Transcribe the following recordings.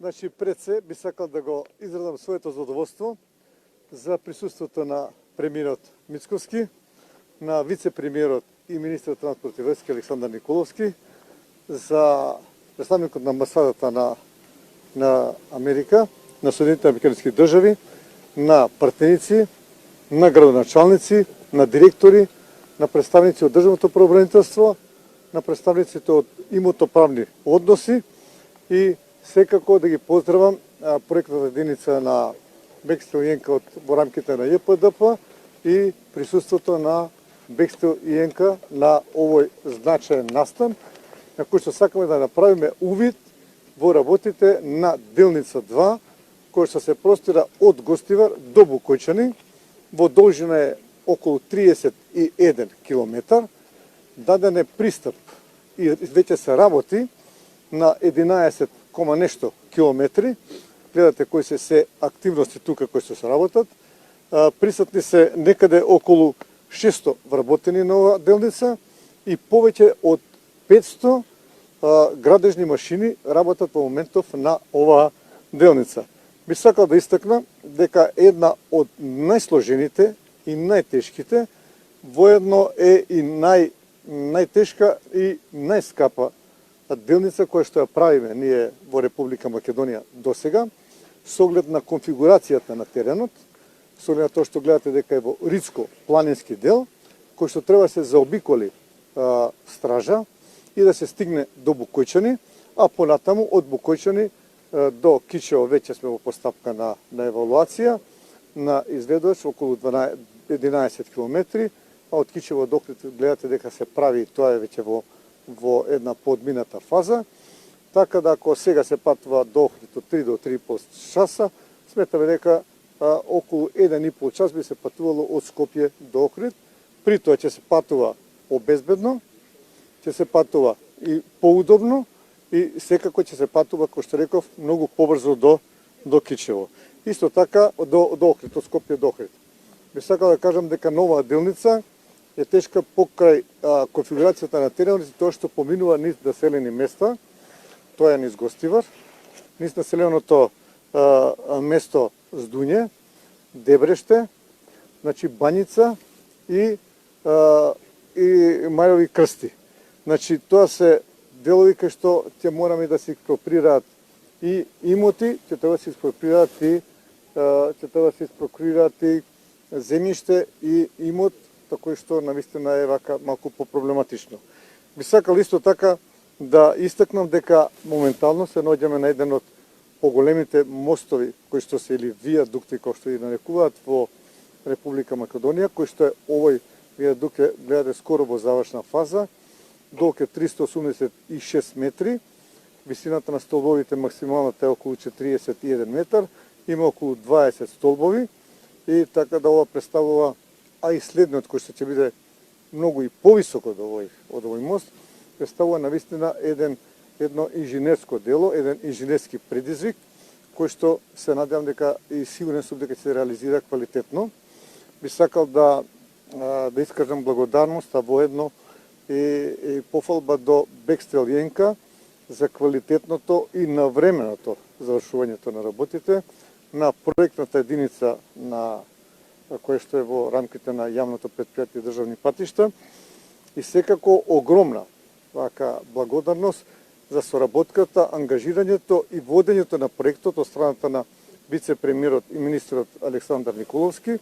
Значи, пред се би сакал да го изразам своето задоволство за присуството на премиерот Мицковски, на вице-премиерот и министрот транспорт и врски Александар Николовски, за представникот на амбасадата на Америка, на Соединените американски држави, на партеници, на градоначалници, на директори, на представници од државното правобранителство, на представниците од имотоправни односи и секако да ги поздравам проектната единица на Бекстил и Енка во рамките на ЈПДП и присуството на Бекстил и Енка на овој значаен настан, на кој што сакаме да направиме увид во работите на делница 2, која што се простира од Гостивар до Букојчани, во должина е околу 31 километар, даден е пристап и веќе се работи на 11 нешто километри. Гледате кои се активности тука кои се работат. Присутни се некаде околу 600 вработени на оваа делница и повеќе од 500 градежни машини работат во моментов на оваа делница. Би сакал да истакнам дека една од најсложените и најтешките, воедно е и најтешка и најскапа делница која што ја правиме ние во Република Македонија досега, со оглед на конфигурацијата на теренот, со оглед на тоа што гледате дека е во ридско-планински дел, кој што треба се заобиколи стража и да се стигне до Букојчани, а понатаму од Букојчани до Кичево веќе сме во постапка на евалуација на изгледувач околу 11 километри, а од Кичево до Охрид гледате дека се прави, тоа е веќе во една подмината фаза, така да ако сега се патува до Охрид од 3 до 3,5 часа, сметаме дека околу 1,5 час би се патувало од Скопје до Охрид, при тоа ќе се патува обезбедно, ќе се патува и поудобно и секако ќе се патува, кој што реков, многу побрзо до Кичево. Исто така до Охрид, од Скопје до Охрид. Би сакал да кажам дека новаа делница е тешка покрај конфигурацијата на теренот и тоа што поминува низ населени места, тоа е низ Гостивар, низ населеното место Здуње, Дебреште, значи Баница и Мајови Крсти. Значи тоа се делови кај што ќе мораме да се експроприираат и имоти, ќе треба да се експроприираат и земјиште и имот, кој што навистина е вака малку по-проблематично. Би сакал исто така да истакнам дека моментално се наоѓаме на еден од поголемите мостови кои што се или виадукти кои што ги нарекуваат во Република Македонија, кој што е овој виадук е гледате скоро во завршна фаза, долг е 386 метри, висината на столбовите максималната е околу 41 метар, има околу 20 столбови и така да ова представува, а и следниот кој што ќе биде многу и повисок од овој мост, представува навистина едно инженерско дело, еден инженерски предизвик, кој што се надевам дека и сигурен сум дека ќе се реализира квалитетно. Би сакал да искажам благодарност, а воедно и пофалба до Бекстил и Енка за квалитетното и навременото завршувањето на работите на проектната единица на која што е во рамките на јавното претпријатие државни патишта и секако огромна благодарност за соработката, ангажирањето и водењето на проектот од страната на вице-премиерот и министрот Александар Николовски,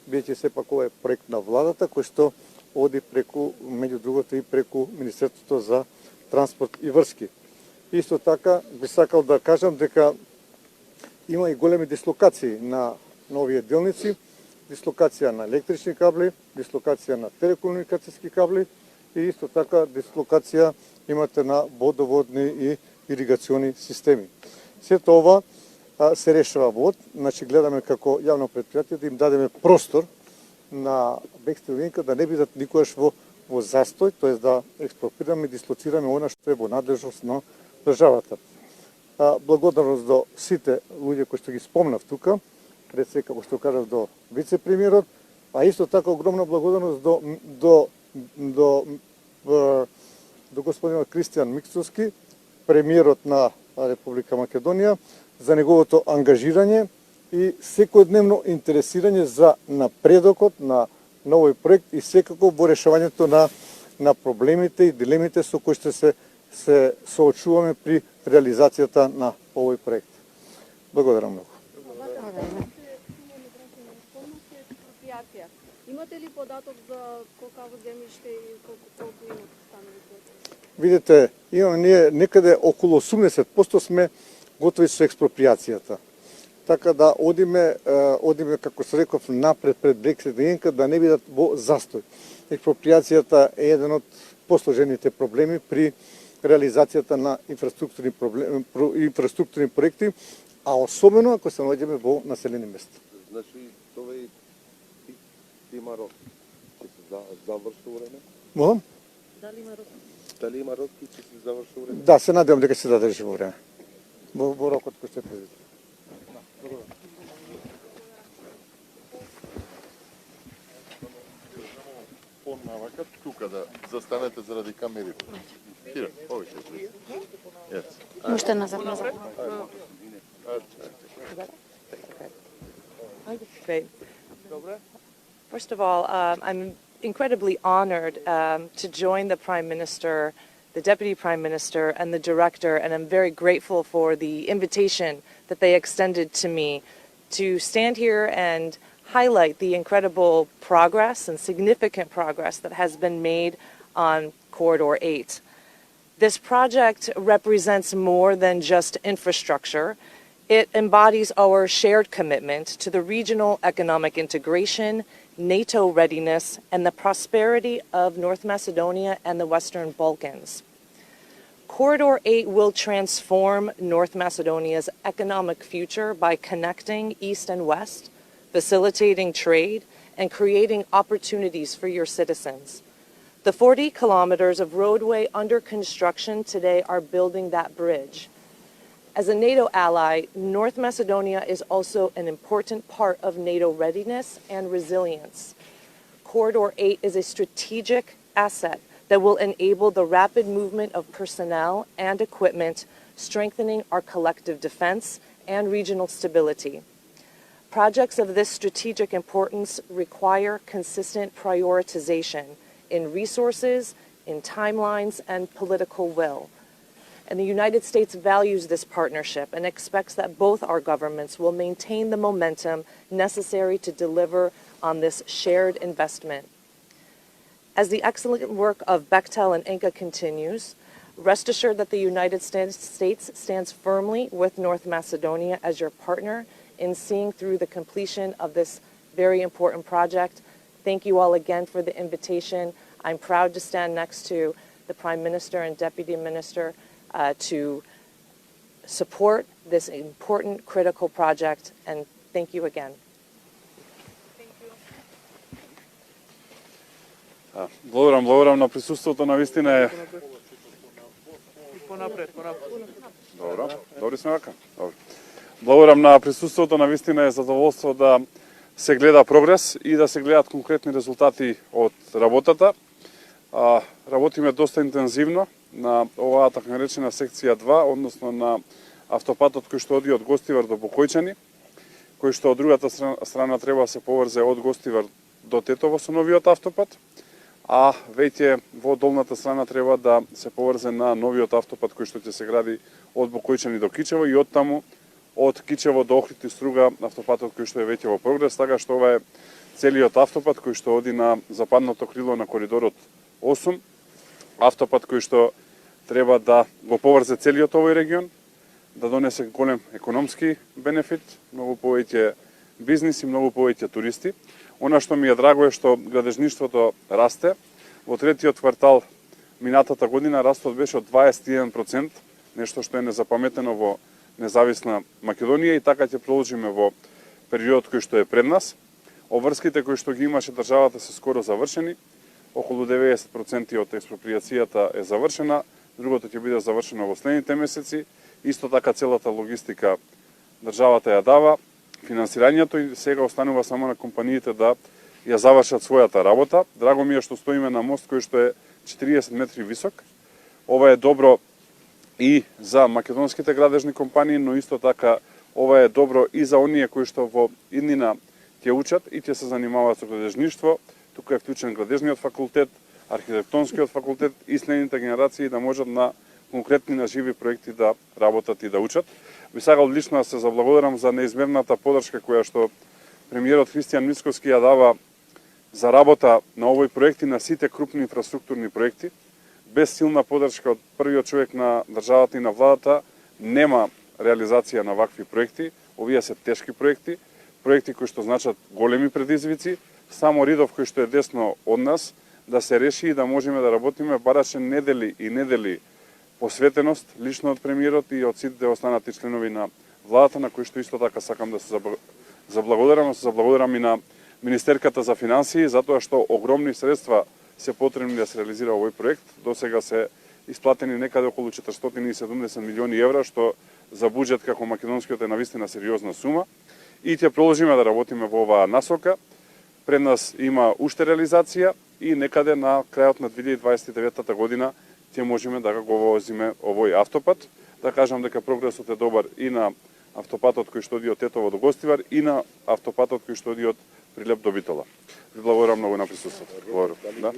бидејќи сепак ова е проект на владата кој што оди преку, меѓу другото и преку Министерството за транспорт и врски. Исто така би сакал да кажам дека има и големи дислокации на овие делници, дислокација на електрични кабли, дислокација на телекомуникацијски кабли и исто така дислокација имате на водоводни и иригациони системи. Сето ова се решава во значи гледаме како јавно претпријатие да им дадеме простор на Бекстил и Енка да не бидат никогаш во застој, тоа да експроприраме и дислоцираме она што е во надлежност на државата. Благодарност до сите луѓе кои што ги спомнав тука, пред се како што кажав до вице-премиерот, а исто така огромна благодарност до господинот Кристијан Мицковски, премиерот на Република Македонија, за неговото ангажирање и секојдневно интересирање за напредокот на овој проект и секако во решавањето на проблемите и дилемите со кои што се соочуваме при реализацијата на овој проект. Благодарам многу. Имате ли податок за колку земјиште и колку имат становите? Видите, имаме ние некаде околу 80% сме готови со експроприацијата. Така да одиме како се реков напред пред Брексит денка да не бидат во застој. Експроприацијата е еден од посложените проблеми при реализацијата на инфраструктурни проекти, а особено ако се наоѓаме во населени места. Значи, тоа има рок, ќе се заврши време? Молам? Дали има рок ќе се заврши време? Да, се надевам дека ќе се задржи во време. Во рокот кој се предвиди. Понавака, тука да застанете заради камерите. Хира, повеќе. Уште назад. Great. First of all, I'm incredibly honored to join the Prime Minister, the Deputy Prime Minister, and the Director, and I'm very grateful for the invitation that they extended to me to stand here and highlight the incredible progress and significant progress that has been made on Corridor 8. This project represents more than just infrastructure. It embodies our shared commitment to the regional economic integration, NATO readiness, and the prosperity of North Macedonia and the Western Balkans. Corridor 8 will transform North Macedonia's economic future by connecting East and West, facilitating trade, and creating opportunities for your citizens. The 40 kilometers of roadway under construction today are building that bridge. As a NATO ally, North Macedonia is also an important part of NATO readiness and resilience. Corridor 8 is a strategic asset that will enable the rapid movement of personnel and equipment, strengthening our collective defense and regional stability. Projects of this strategic importance require consistent prioritization in resources, in timelines, and political will. And the United States values this partnership and expects that both our governments will maintain the momentum necessary to deliver on this shared investment. As the excellent work of Bechtel and Enka continues, rest assured that the United States stands firmly with North Macedonia as your partner in seeing through the completion of this very important project. Thank you all again for the invitation. I'm proud to stand next to the Prime Minister and Deputy Minister to support this important, critical project, and thank you again. Благодарам на присуството, навистина е. Добри сме вака. Благодарам на присуството, навистина е задоволство да се гледа прогрес и да се гледат конкретни резултати од работата. Работиме доста интензивно на оваа така наречена секција 2, односно на автопатот кој што оди од Гостивар до Бокојчани, кој што од другата страна треба да се поврзе од Гостивар до Тетово со новиот автопат, а веќе во долната страна треба да се поврзе на новиот автопат кој што ќе се гради од Бокојчани до Кичево и оттаму од Кичево до Охрид и Струга автопатот кој што е веќе во прогрес, така што ова е целиот автопат кој што оди на западното крило на коридорот 8, автопат кој што треба да го поврзе целиот овој регион, да донесе голем економски бенефит, многу повеќе бизнис и многу повеќе туристи. Она што ми е драго е што градежништвото расте. Во третиот квартал минатата година растот беше од 21%, нешто што е незапаметено во независна Македонија и така ќе продолжиме во период кој што е пред нас. Обврските кои што ги имаше државата се скоро завршени. Околу 90% од експроприацијата е завршена, другото ќе биде завршено во следните месеци. Исто така целата логистика државата ја дава, финансирањето и сега останува само на компаниите да ја завршат својата работа. Драго ми е што стоиме на мост кој што е 40 метри висок. Ова е добро и за македонските градежни компании, но исто така ова е добро и за оние кои што во иднина ќе учат и ќе се занимаваат со градежништво. Тука е вклучен градежниот факултет, архитектонскиот факултет и следните генерации да можат на конкретни на живи проекти да работат и да учат. Би сакал лично да се заблагодарам за неизмерната поддршка која што премиерот Христијан Мицкоски ја дава за работа на овој проект и на сите крупни инфраструктурни проекти. Без силна поддршка од првиот човек на државата и на владата нема реализација на вакви проекти. Овие се тешки проекти, проекти кои што значат големи предизвици. Само Ридов кој што е десно од нас да се реши и да можеме да работиме бараше недели и недели посветеност лично од премиерот и од сите останати членови на владата, на кои што исто така сакам да се заблагодарам и на Министерката за финансии, затоа што огромни средства се потребни да се реализира овој проект. До сега се исплатени некаде околу 470 милиони евра, што за буџет како македонскиот е навистина сериозна сума. И ќе продолжиме да работиме во оваа насока. Пред нас има уште реализација и некаде на крајот на 2029 година ќе можеме да го возиме овој автопат. Да кажам дека прогресот е добар и на автопатот кој што оди од Тетово до Гостивар и на автопатот кој што оди од Прилеп до Битола. Ви благодарам многу на присуството. Да?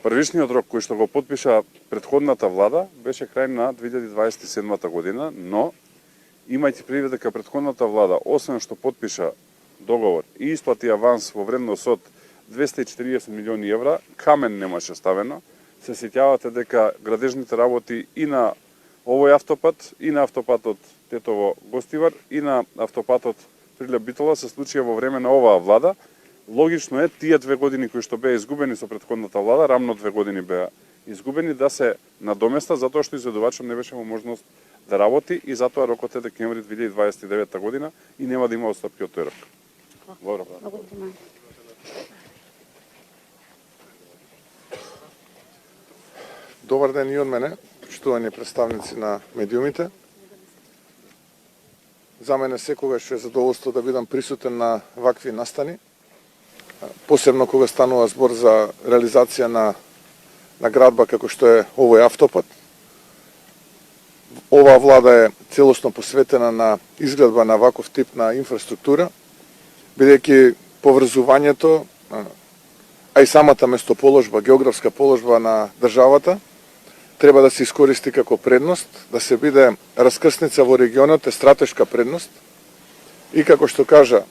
Првичниот рок кој што го потпиша претходната влада беше крај на 2027 година, но имајте предвид дека претходната влада, освен што потпиша договор и исплати аванс во вредност од 240 милиони евра, камен немаше ставено. Се сеќавате дека градежните работи и на овој автопат, и на автопатот Тетово-Гостивар, и на автопатот Прилеп-Битола се случија во време на оваа влада. Логично е тие 2 години кои што беа изгубени со претходната влада, рамно 2 години беа изгубени, да се надоместа, затоа што изведувачот не беше во можност да работи и затоа рокот е декември 2029 година и нема да има отстапки од тој рок. Благодарам. Добар ден и од мене, почитувани представници на медиумите. За мене секогаш е задоволство да бидам присутен на вакви настани, посебно кога станува збор за реализација на градба како што е овој автопат. Оваа влада е целосно посветена на изградба на ваков тип на инфраструктура, бидејќи поврзувањето, а и самата местоположба, географска положба на државата, треба да се искористи како предност, да се биде раскрсница во регионот, е стратешка предност. И како што кажа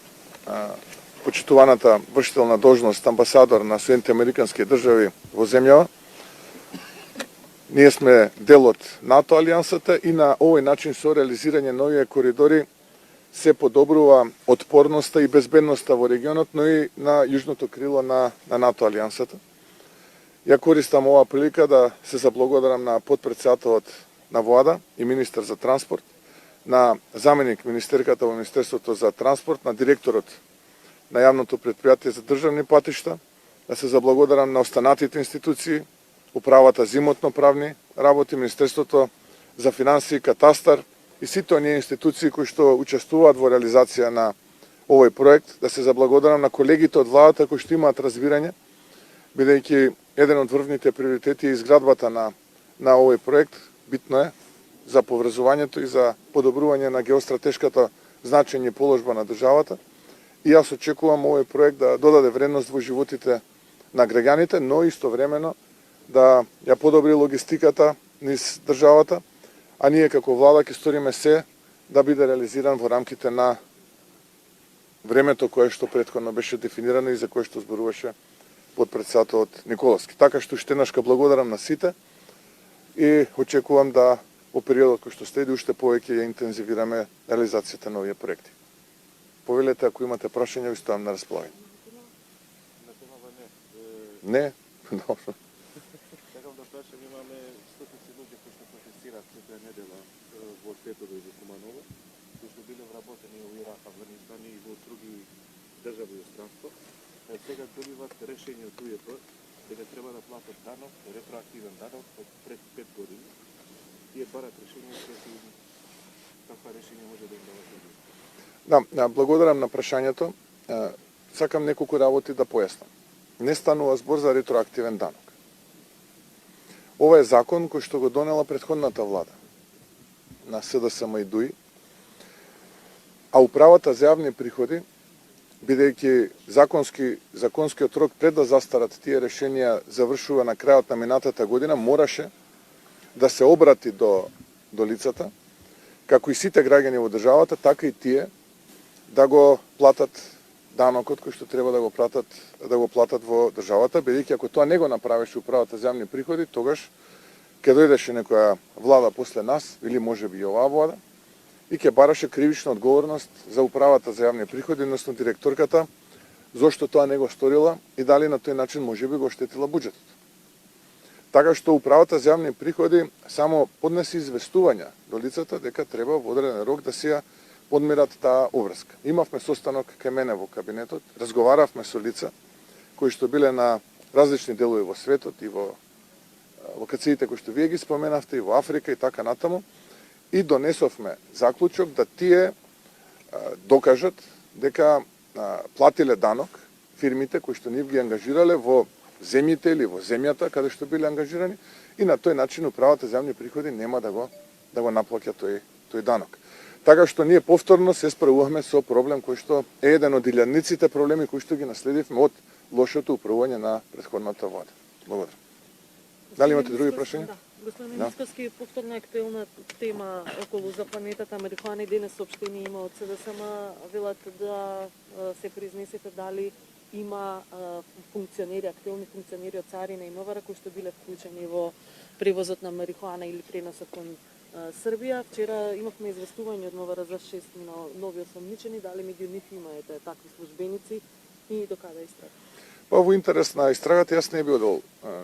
почитуваната вршителна должност амбасадор на Соединените американски држави во земјава, ние сме дел од НАТО алијансата и на овој начин со реализирање на овие коридори се подобрува отпорноста и безбедноста во регионот, но и на јужното крило на НАТО алијансата. Ја користам оваа прилика да се заблагодарам на потпредседателот на влада и министар за транспорт, на заменик министерката во Министерството за транспорт, на директорот на јавното предпријатие за државни патишта, да се заблагодарам на останатите институции, управата за имотно-правни работи, Министерството за финансии, катастар и сите оние институции кои што учествуваат во реализација на овој проект, да се заблагодарам на колегите од владата кои што имаат разбирање, бидејќи еден од врвните приоритети е изградбата на овој проект. Битно е за поврзувањето и за подобрување на геостратешката значење и положба на државата. И јас очекувам овој проект да додаде вредност во животите на граѓаните, но истовремено да ја подобри логистиката низ државата, а ние како влада ќе сториме се да биде реализиран во рамките на времето кое што претходно беше дефинирано и за кое што зборуваше потпредседателот Николовски. Така што уште еднаш благодарам на сите и очекувам да во периодот кој што следи уште повеќе ја интензивираме реализацијата на овие проекти. Повелете, ако имате прашања, ви стојам на располагање. Не? Добро. Сакам да прашам, имаме стотици луѓе кои што протестираат секоја недела во Тетово и во Куманово, кои што биле вработени во Ирак, Афганистан и во други држави и странство. Сега добиват решение од УЈП дека треба да платат данок, ретроактивен данок од пред 5 години. Тие барат решение, каква решение може да им дадат? Да, благодарам на прашањето. Сакам неколку работи да појаснам. Не станува збор за ретроактивен данок. Ова е закон кој што го донела претходната влада на СДСМ и ДУИ, а управата за јавни приходи, бидејќи законскиот рок пред да застарат тие решенија завршува на крајот на минатата година, мораше да се обрати до лицата, како и сите граѓани во државата, така и тие да го платат данокот кој што треба да го платат во државата, бидејќи ако тоа не го направеше управата за јавни приходи, тогаш ќе дојдеше некоја влада после нас, или можеби и оваа влада, и ќе бараше кривична одговорност за управата за јавни приходи, односно директорката, зошто тоа не го сторила и дали на тој начин можеби го оштетила буџетот. Така што управата за јавни приходи само поднесе известувања до лицата дека треба во одреден рок да си ја подмират таа обврска. Имавме состанок кај мене во кабинетот, разговаравме со лица кои што биле на различни делови во светот и во локациите кои што вие ги споменавте, и во Африка и така натаму, и донесовме заклучок да тие докажат дека платиле данок фирмите кои што нив ги ангажирале во земјите или во земјата каде што биле ангажирани, и на тој начин управата за јавни приходи нема да го наплаќа тој данок. Така што ние повторно се справуваме со проблем кој што е еден од илјадниците проблеми кои што ги наследивме од лошото управување на претходната влада. Благодарам. Дали имате други прашања? Да. Господин Мицкоски, повторно актуелна тема околу за планетата марихуана, и денес соопштение има од СДСМ, велат да се произнесете дали има функционери, актуелни функционери од Царина и МВР кои што биле вклучени во превозот на марихуана или преносот кон Србија. Вчера имавме известување од МВР за 6 нови осомничени, дали меѓу нив имаете такви службеници и до каде истрага? Па во интерес на истрагата јас не би одел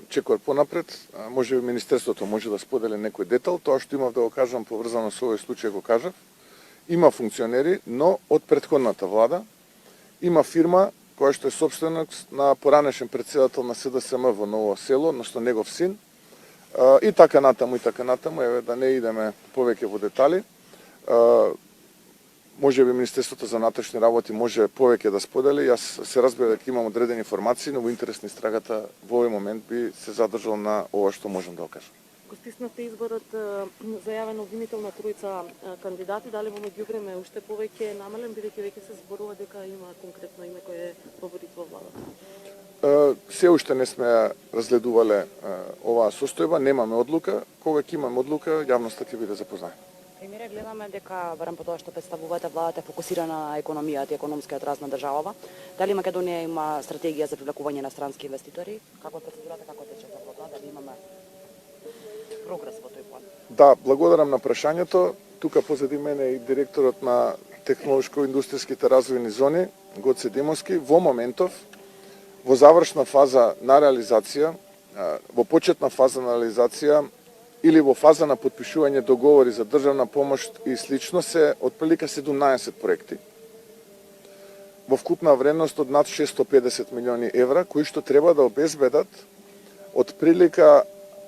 чекор понапред, може би Министерството може да сподели некој детал, тоа што имав да го кажам поврзано со овој случај го кажав. Има функционери, но од претходната влада има фирма која што е собственик на поранешен председател на СДСМ во Ново село, односно негов син, и така натаму, еве да не идеме повеќе во детали. Може би Министерството за внатрешни работи може повеќе да сподели. Јас се разбира дека имам одредени информации, но во интерес на истрагата во овој момент би се задржал на ова што можам да го кажам. Го стиснавте изборот зајавен обвинител на тројца кандидати, дали во меѓувреме уште повеќе намален, бидејќи веќе се зборува дека има конкретно име кој е фаворит во владата? Се уште не сме разгледувале оваа состојба, немаме одлука. Кога ќе имаме одлука, јавноста ќе биде запознаена. Премиере, гледаме дека, барем по тоа што представувате, владата е фокусирана на економијата и економскиот раст на државава. Дали Македонија има стратегија за привлекување на странски инвеститори? Како процедурата, како тече за тоа, дали имаме прогрес во тој план? Да, благодарам на прашањето. Тука позади мене и директорот на технолошко-индустријските развојни зони, Гоце Димовски, во моментов, во завршна фаза на реализација, во почетна фаза на реализација или во фаза на потпишување договори за државна помош и слично се отприлика 17 проекти во вкупна вредност од над 650 милиони евра, кои што треба да обезбедат отприлика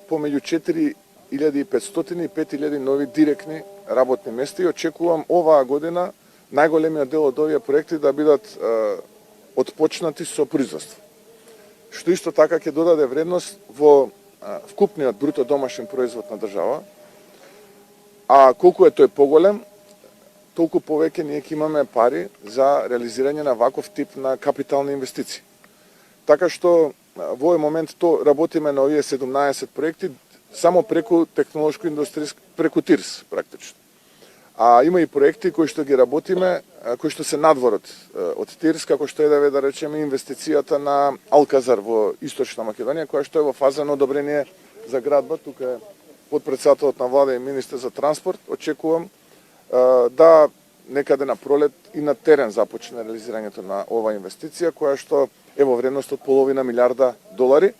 помеѓу 4500 и 5000 нови директни работни места, и очекувам оваа година најголемиот дел од овие проекти да бидат отпочнати со производство, што исто така ќе додаде вредност во вкупниот бруто домашен производ на држава, а колку е тој поголем, толку повеќе ние ќе имаме пари за реализирање на ваков тип на капитални инвестиции. Така што во овој момент работиме на овие 17 проекти само преку технолошко-индустријски, преку ТИРС практично. А има и проекти кои што ги работиме, кои што се надвор од ТИРС, како што е да речеме инвестицијата на Алказар во Источна Македонија, која што е во фаза на одобрение за градба. Тука е подпредседателот на влада и министер за транспорт. Очекувам да некаде на пролет и на терен започне реализирањето на оваа инвестиција, која што е во вредност од половина милиарда долари.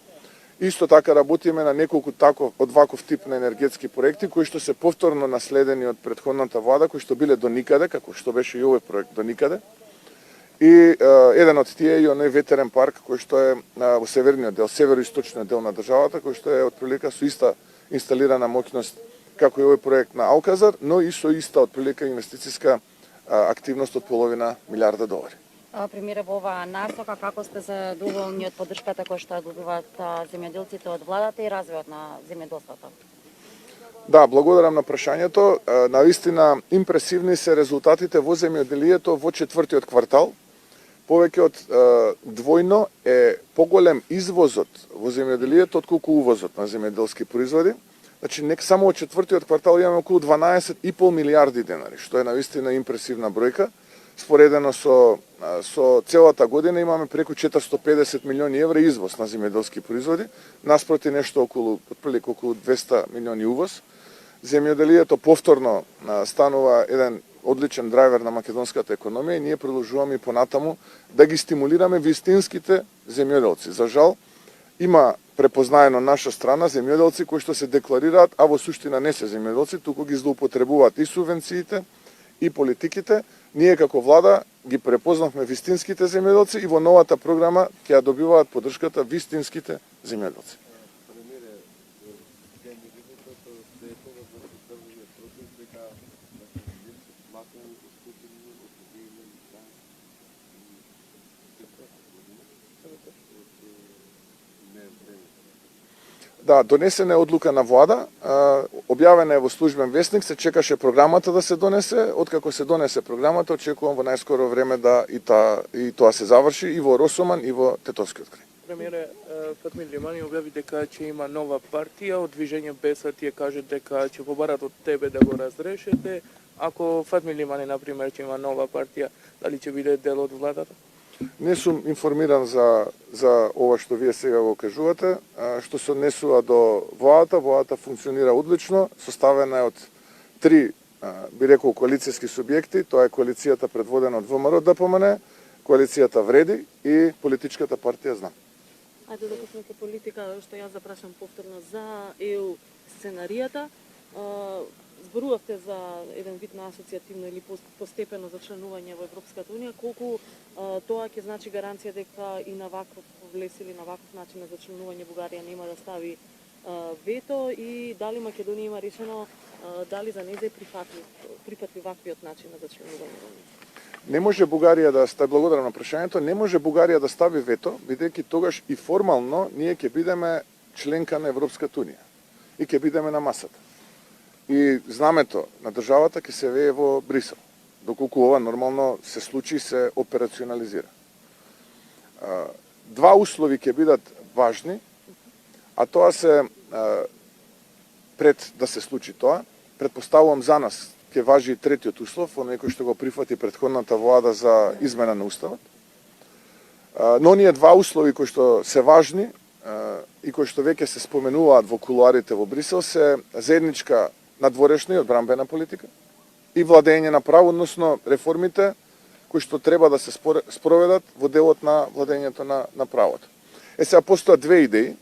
Исто така работиме на неколку од ваков тип на енергетски проекти, кои што се повторно наследени од претходната влада, кои што биле до никаде, како што беше и овој проект до никаде. И еден од тие е и оној ветерен парк кој што е во северниот дел, североисточниот дел на државата, кој што е отприлика со иста инсталирана моќност како и овој проект на Алказар, но и со иста отприлика инвестициска активност од половина милиарда долари. премиера, во оваа насока, како сте задоволни од поддршката која што добиваат земјоделците од владата и развојот на земјоделството? Да, благодарам на прашањето. Наистина импресивни се резултатите во земјоделието во четвртиот квартал. Повеќе од двојно е поголем извозот во земјоделието отколку увозот на земјоделски производи. Значи, нек само од четвртиот квартал имаме околу 12,5 милиарди денари, што е наистина импресивна бројка. Споредено со целата година имаме преку 450 милиони евра извоз на земјоделски производи, наспроти нешто отприлика околу 200 милиони увоз. Земјоделието повторно станува еден одличен драйвер на македонската економија и ние продолжуваме и понатаму да ги стимулираме вистинските земјоделци. За жал, има препознаено наша страна земјоделци кои што се декларираат, а во суштина не се земјоделци, туку ги злоупотребуваат и субвенциите и политиките. Ние како влада ги препознавме вистинските земјоделци и во новата програма ќе ја добиваат поддршката вистинските земјоделци. Да, донесена е одлука на влада, објавена е во службен весник, се чекаше програмата да се донесе, откако се донесе програмата, очекувам во најскоро време да и тоа се заврши и во Росоман и во Тетовскиот крај. Премиере, Фатмир Лимани објави дека ќе има нова партија од Движење Беса, тие кажат дека ќе побарат од тебе да го разрешете. Ако Фатмир Лимани, например, ќе има нова партија, дали ќе биде дел од владата? Не сум информиран за ова што вие сега го кажувате. Што се однесува до владата, владата функционира одлично, составена е од три, би рекол, коалицијски субјекти. Тоа е коалицијата предводена од ВМРО ДПМН, коалицијата Вреди и политичката партија Знам. Ајде да почнеме политика, што јас запрашам повторно за ЕУ сценаријата. Зборувавте за еден вид на асоцијативно или постепено зачленување во Европската унија, колку тоа ќе значи гаранција дека и на ваков влез или на ваков начин на зачленување Бугарија нема да стави вето и дали Македонија има решено дали за нејзе прифатли ваквиот начин на зачленување во унија? Не може Бугарија да стави, благодарам на прашањето, не може Бугарија да стави вето, бидејќи тогаш и формално ние ќе бидеме членка на Европската унија и ќе бидеме на масата. И знамето на државата ќе се вее во Брисел, доколку ова нормално се случи и се операционализира. Два услови ќе бидат важни, а тоа се пред да се случи тоа, предпоставувам за нас ќе важи и третиот услов, оној кој што го прифати претходната влада за измена на уставот. Но оние два услови кои што се важни и кои што веќе се споменуваат во кулуарите во Брисел се заедничка надворешна и одбранбена политика и владење на право, односно реформите кои што треба да се спроведат во делот на владењето на правото. Сега постојат две идеи.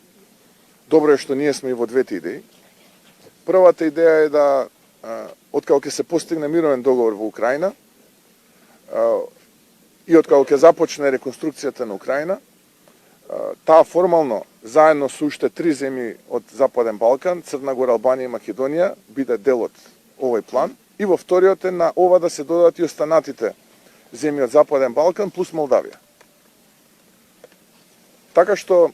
Добро е што ние сме и во двете идеи. Првата идеја е да откако ќе се постигне мировен договор во Украина и откако ќе започне реконструкцијата на Украина, таа формално заедно со уште три земји од Западен Балкан, Црна Гора, Албанија и Македонија, биде дел од овој план. И во вториот е на ова да се додадат и останатите земји од Западен Балкан плюс Молдавија. Така што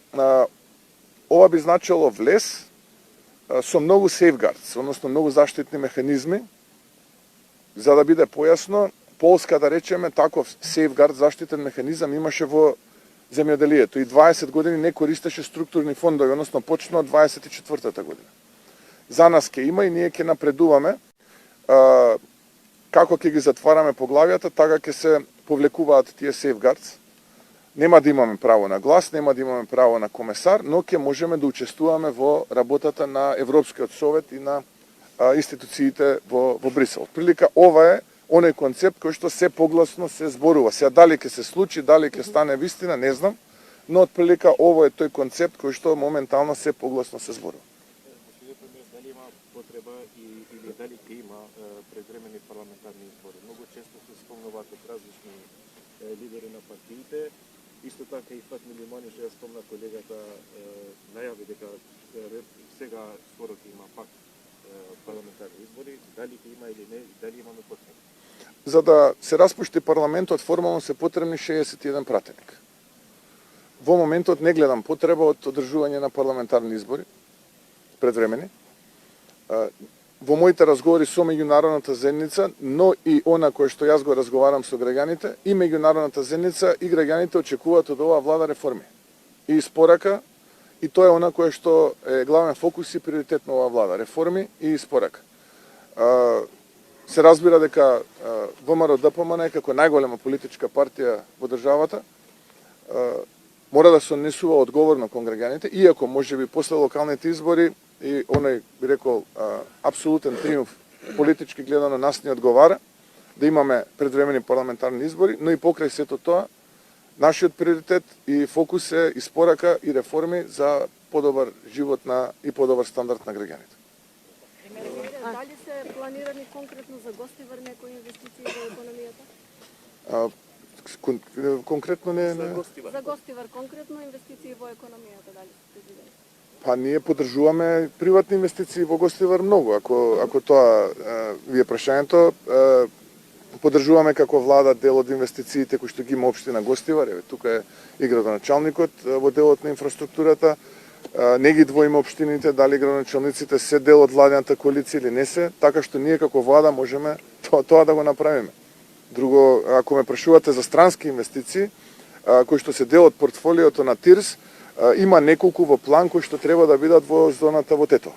ова би значило влез со многу safeguards, односно многу заштитни механизми, за да биде појасно, Полска, да речеме, таков safeguard, заштитен механизам имаше во земјоделието и 20 години не користеше структурни фондови, односно почна од 24-та година. За нас ќе има и ние ќе напредуваме. Како ќе ги затвараме поглавијата, така ќе се повлекуваат тие safeguards. Нема да имаме право на глас, нема да имаме право на комесар, но ќе можеме да учествуваме во работата на Европскиот совет и на институциите во Брисел. Прилика ова е оној концепт кој што се погласно се зборува. Сега дали ќе се случи, дали ќе стане вистина, не знам, но отприлика ово е тој концепт кој што моментално се погласно се зборува. Дали има потреба или дали ќе има предвремени парламентарни избори? Многу често се спомнуваат од различни лидери на партиите. Исто така и Фатмир Лимани, што ја спомна колегата, најави дека сега скоро ќе има пак парламентарни избори. Дали ќе има или не, дали имаме потреба? за да се распушти парламентот, формално се потребни 61 пратеник. Во моментот не гледам потреба од одржување на парламентарни избори предвремени. Во моите разговори со меѓународната заедница, но и она кое што јас го разговарам со граѓаните, и меѓународната заедница и граѓаните очекуваат од оваа влада реформи. И испорака, и тоа е она кое што е главен фокус и приоритет на оваа влада, реформи и испорака. Се разбира дека ВМРО-ДПМН како најголема политичка партија во државата мора да се однесува одговорно кон граѓаните, иако можеби после локалните избори и оној би рекол апсолутен триумф политички гледано нас не одговара да имаме предвремени парламентарни избори, но и покрај сето тоа нашиот приоритет и фокус е испорака и реформи за подобар живот и подобар стандард на граѓаните. Дали се планирани конкретно за Гостивар некои инвестиции во економијата? Конкретно не... За Гостивар конкретно инвестиции во економијата, дали се предвидени? Па ние поддржуваме приватни инвестиции во Гостивар многу. Ако тоа ви е прашањето, поддржуваме како влада дел од инвестициите кои што ги има општина Гостивар. Еве тука е и градоначалникот во делот на инфраструктурата. Не ги двоиме општините дали градоначалниците се дел од владената коалиција или не се, така што ние како влада можеме тоа да го направиме. Друго, ако ме прашувате за странски инвестиции, кои што се дел од портфолиото на ТИРС, има неколку во план кои што треба да бидат во зоната во Тето.